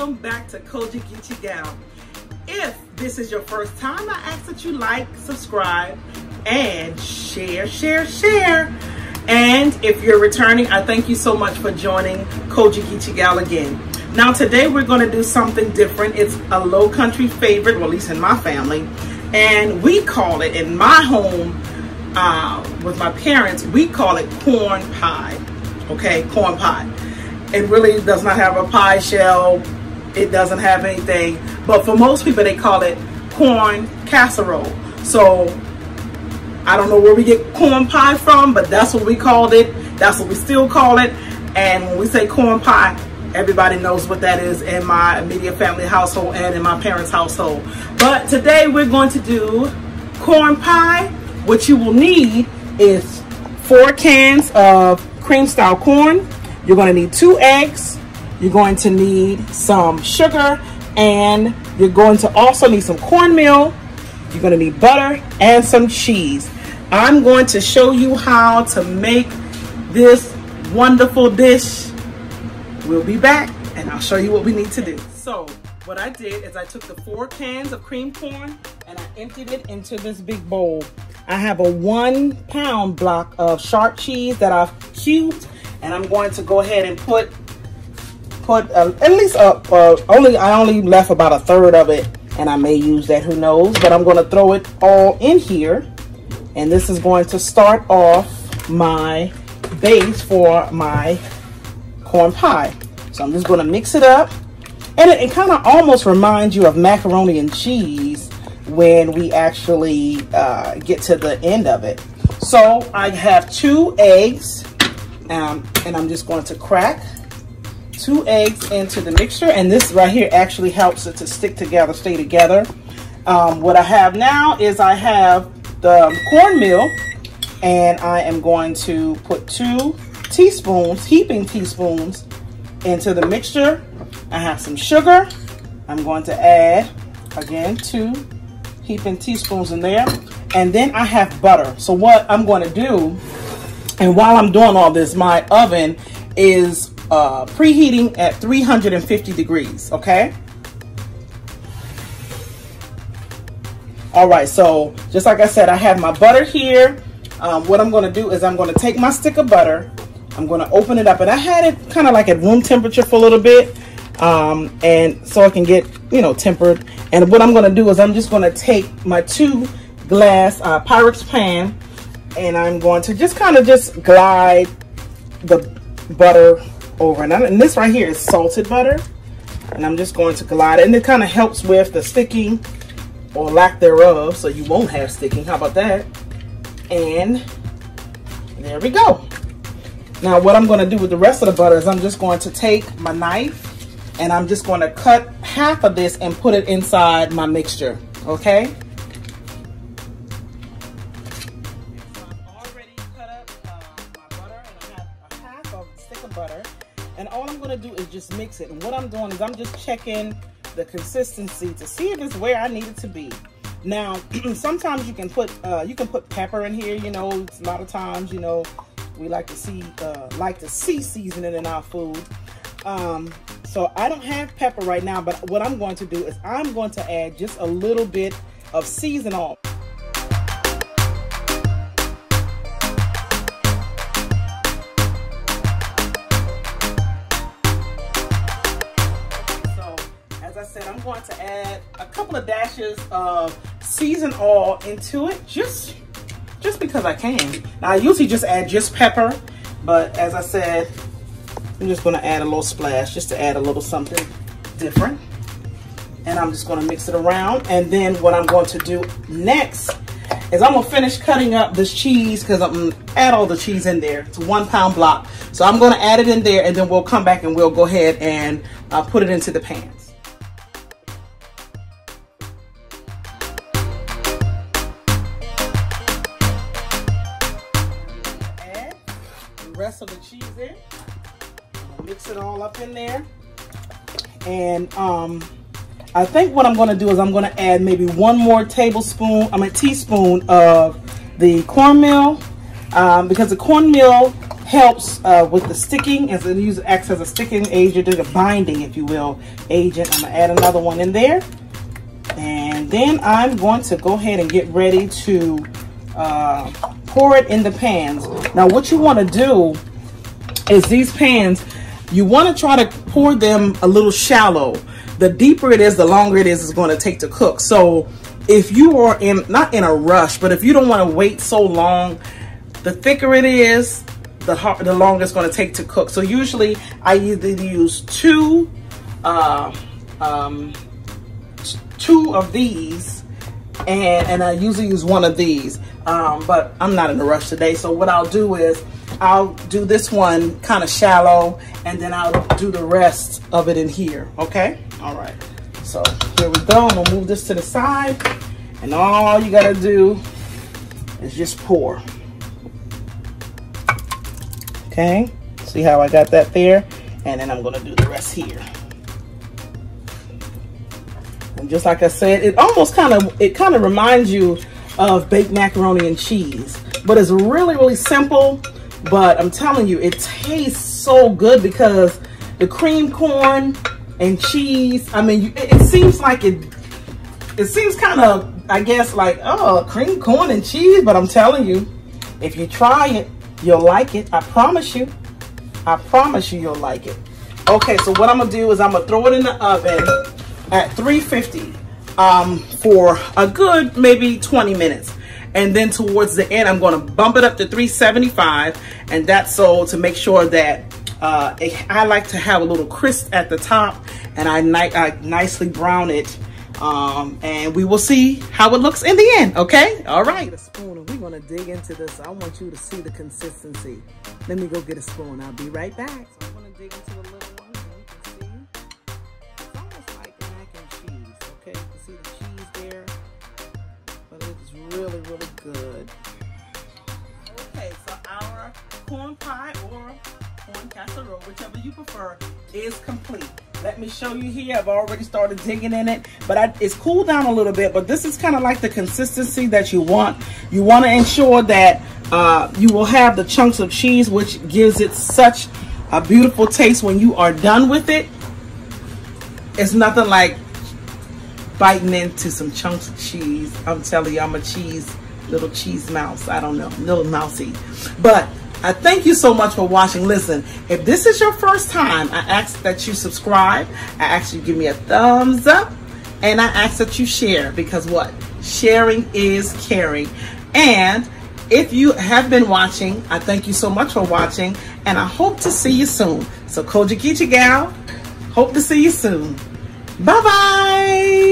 welcome back to COGIC Geechie Gal. If this is your first time, I ask that you like, subscribe, and share. And if you're returning, I thank you so much for joining COGIC Geechie Gal again. Now today we're going to do something different. It's a low country favorite, well, at least in my family, and we call it, in my home with my parents, we call it corn pie. Okay, corn pie. It really does not have a pie shell. It doesn't have anything, but for most people they call it corn casserole. So I don't know where we get corn pie from, but that's what we called it. That's what we still call it. And when we say corn pie, everybody knows what that is in my immediate family household and in my parents' household. But today we're going to do corn pie. What you will need is 4 cans of cream style corn. You're going to need 2 eggs. You're going to need some sugar, and you're going to also need some cornmeal. You're going to need butter and some cheese. I'm going to show you how to make this wonderful dish. We'll be back and I'll show you what we need to do. So what I did is I took the 4 cans of cream corn and I emptied it into this big bowl. I have a 1 pound block of sharp cheese that I've cubed, and I'm going to go ahead and put at least I only left about 1/3 of it, and I may use that, who knows, but I'm going to throw it all in here, and this is going to start off my base for my corn pie. So I'm just going to mix it up, and it kind of almost reminds you of macaroni and cheese when we actually get to the end of it. So I have 2 eggs, and I'm just going to crack 2 eggs into the mixture, and this right here actually helps it to stick together, stay together. What I have now is I have the cornmeal, and I am going to put 2 teaspoons, heaping teaspoons, into the mixture. I have some sugar. I'm going to add, again, 2 heaping teaspoons in there, and then I have butter. So what I'm going to do, and while I'm doing all this, my oven is preheating at 350 degrees, okay? All right, so just like I said, I have my butter here. What I'm gonna do is I'm gonna take my stick of butter, I'm gonna open it up, and I had it kind of like at room temperature for a little bit, and so I can get, you know, tempered. And what I'm gonna do is I'm just gonna take my 2 glass Pyrex pan, and I'm going to just kind of just glide the butter over, and this right here is salted butter, and I'm just going to glide it, and it kind of helps with the sticking or lack thereof, so you won't have sticking. How about that? And there we go. Now what I'm going to do with the rest of the butter is I'm just going to take my knife, and I'm just going to cut half of this and put it inside my mixture, okay? Butter, and all I'm going to do is just mix it. And what I'm doing is I'm just checking the consistency to see if it's where I need it to be. Now sometimes you can put pepper in here, you know. A lot of times, you know, we like to see seasoning in our food. So I don't have pepper right now, but what I'm going to do is I'm going to add just a little bit of season oil. I'm going to add a couple of dashes of seasoned oil into it, just because I can. Now I usually just add just pepper, but as I said, I'm just going to add a little splash just to add a little something different. And I'm just going to mix it around, and then what I'm going to do next is I'm going to finish cutting up this cheese, because I'm going to add all the cheese in there. It's a 1 pound block, so I'm going to add it in there, and then we'll come back and we'll go ahead and put it into the pans. Rest of the cheese in, mix it all up in there, and I think what I'm going to do is I'm going to add maybe 1 more teaspoon of the cornmeal, because the cornmeal helps with the sticking, as it acts as a sticking agent, a binding, if you will, agent. I'm gonna add another one in there. And then I'm going to go ahead and get ready to pour it in the pans. Now what you want to do is these pans, you want to try to pour them a little shallow. The deeper it is, the longer it is going to take to cook. So if you are not in a rush, but if you don't want to wait so long, the thicker it is, the longer it's going to take to cook. So usually I either use two of these, and I usually use one of these, but I'm not in a rush today. So what I'll do is I'll do this one kind of shallow, and then I'll do the rest of it in here. Okay, all right, so here we go. I'm gonna move this to the side, and all you gotta do is just pour. Okay, see how I got that there? And then I'm gonna do the rest here. And just like I said, it almost kind of reminds you of baked macaroni and cheese, but it's really, really simple. But I'm telling you, it tastes so good because the cream corn and cheese, I mean, it seems like it seems kind of, I guess, like, oh, cream corn and cheese, but I'm telling you, if you try it, you'll like it. I promise you. I promise you, you'll like it. Okay, so what I'm gonna do is I'm gonna throw it in the oven at 350 for a good maybe 20 minutes. And then towards the end, I'm going to bump it up to 375, and that's so to make sure that I like to have a little crisp at the top, and I nicely brown it, and we will see how it looks in the end. Okay, all right. Get a spoon, and we're going to dig into this. I want you to see the consistency. Let me go get a spoon. I'll be right back. So I'm going to dig into the little one, and you can see it's almost like mac and cheese. Okay, you can see the cheese there. But it's really, really good. Okay, so our corn pie or corn casserole, whichever you prefer, is complete. Let me show you here. I've already started digging in it, but it's cooled down a little bit, but this is kind of like the consistency that you want. You want to ensure that you will have the chunks of cheese, which gives it such a beautiful taste when you are done with it. It's nothing like biting into some chunks of cheese. I'm telling you, I'm a little cheese mouse. I don't know, little mousy. But I thank you so much for watching. Listen, if this is your first time, I ask that you subscribe. I ask you give me a thumbs up, and I ask that you share, because what? Sharing is caring. And if you have been watching, I thank you so much for watching, and I hope to see you soon. So COGIC Geechie Gal, hope to see you soon. Bye-bye.